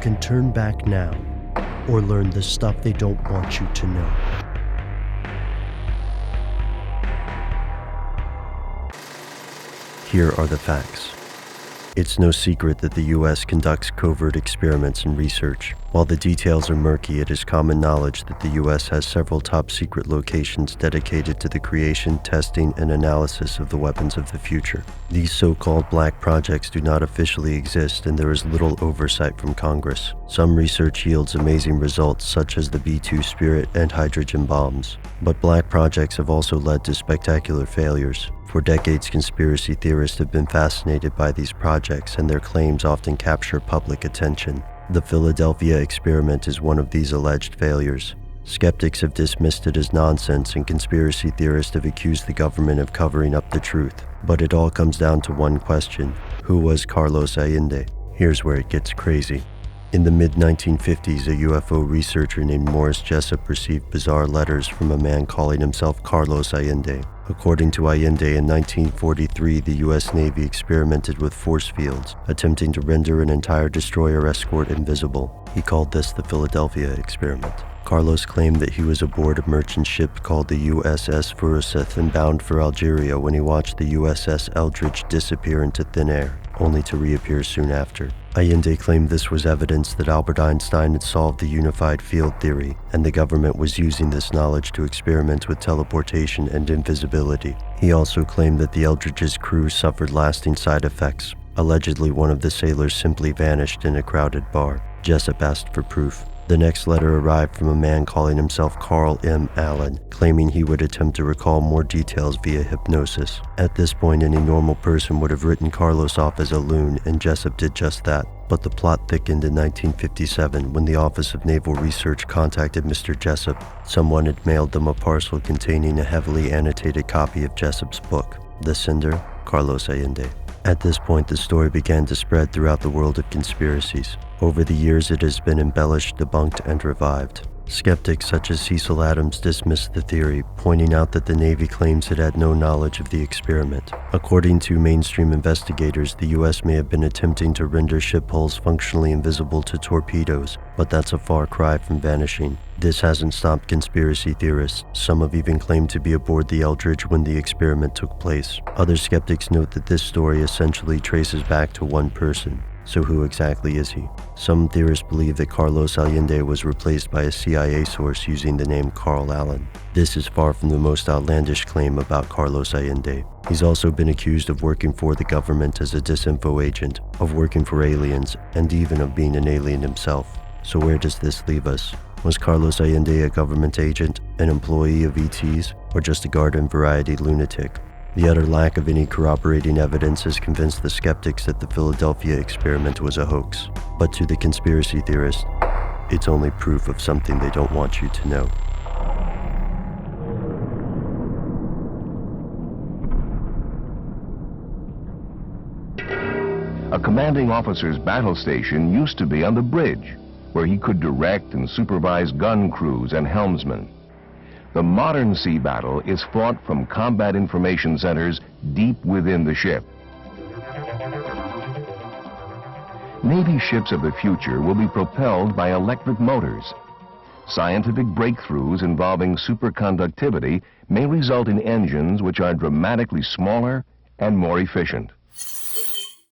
can turn back now or learn the stuff they don't want you to know. Here are the facts. It's no secret that the U.S. conducts covert experiments and research. While the details are murky, it is common knowledge that the U.S. has several top-secret locations dedicated to the creation, testing, and analysis of the weapons of the future. These so-called black projects do not officially exist, and there is little oversight from Congress. Some research yields amazing results, such as the B-2 Spirit and hydrogen bombs. But black projects have also led to spectacular failures. For decades, conspiracy theorists have been fascinated by these projects, and their claims often capture public attention. The Philadelphia experiment is one of these alleged failures. Skeptics have dismissed it as nonsense, and conspiracy theorists have accused the government of covering up the truth. But it all comes down to one question: who was Carlos Allende? Here's where it gets crazy. In the mid-1950s, a UFO researcher named Morris Jessup received bizarre letters from a man calling himself Carlos Allende. According to Allende, in 1943, the U.S. Navy experimented with force fields, attempting to render an entire destroyer escort invisible. He called this the Philadelphia experiment. Carlos claimed that he was aboard a merchant ship called the USS Furuseth and bound for Algeria when he watched the USS Eldridge disappear into thin air, only to reappear soon after. Allende claimed this was evidence that Albert Einstein had solved the unified field theory, and the government was using this knowledge to experiment with teleportation and invisibility. He also claimed that the Eldridge's crew suffered lasting side effects. Allegedly, one of the sailors simply vanished in a crowded bar. Jessup asked for proof. The next letter arrived from a man calling himself Carl M. Allen, claiming he would attempt to recall more details via hypnosis. At this point, any normal person would have written Carlos off as a loon, and Jessup did just that. But the plot thickened in 1957 when the Office of Naval Research contacted Mr. Jessup. Someone had mailed them a parcel containing a heavily annotated copy of Jessup's book. The sender, Carlos Allende. At this point, the story began to spread throughout the world of conspiracies. Over the years, it has been embellished, debunked, and revived. Skeptics such as Cecil Adams dismissed the theory, pointing out that the Navy claims it had no knowledge of the experiment. According to mainstream investigators, the U.S. may have been attempting to render ship hulls functionally invisible to torpedoes, but that's a far cry from vanishing. This hasn't stopped conspiracy theorists. Some have even claimed to be aboard the Eldridge when the experiment took place. Other skeptics note that this story essentially traces back to one person. So who exactly is he? Some theorists believe that Carlos Allende was replaced by a CIA source using the name Carl Allen. This is far from the most outlandish claim about Carlos Allende. He's also been accused of working for the government as a disinfo agent, of working for aliens, and even of being an alien himself. So where does this leave us? Was Carlos Allende a government agent, an employee of ET's, or just a garden variety lunatic? The utter lack of any corroborating evidence has convinced the skeptics that the Philadelphia experiment was a hoax. But to the conspiracy theorists, it's only proof of something they don't want you to know. A commanding officer's battle station used to be on the bridge, where he could direct and supervise gun crews and helmsmen. The modern sea battle is fought from combat information centers deep within the ship. Navy ships of the future will be propelled by electric motors. Scientific breakthroughs involving superconductivity may result in engines which are dramatically smaller and more efficient.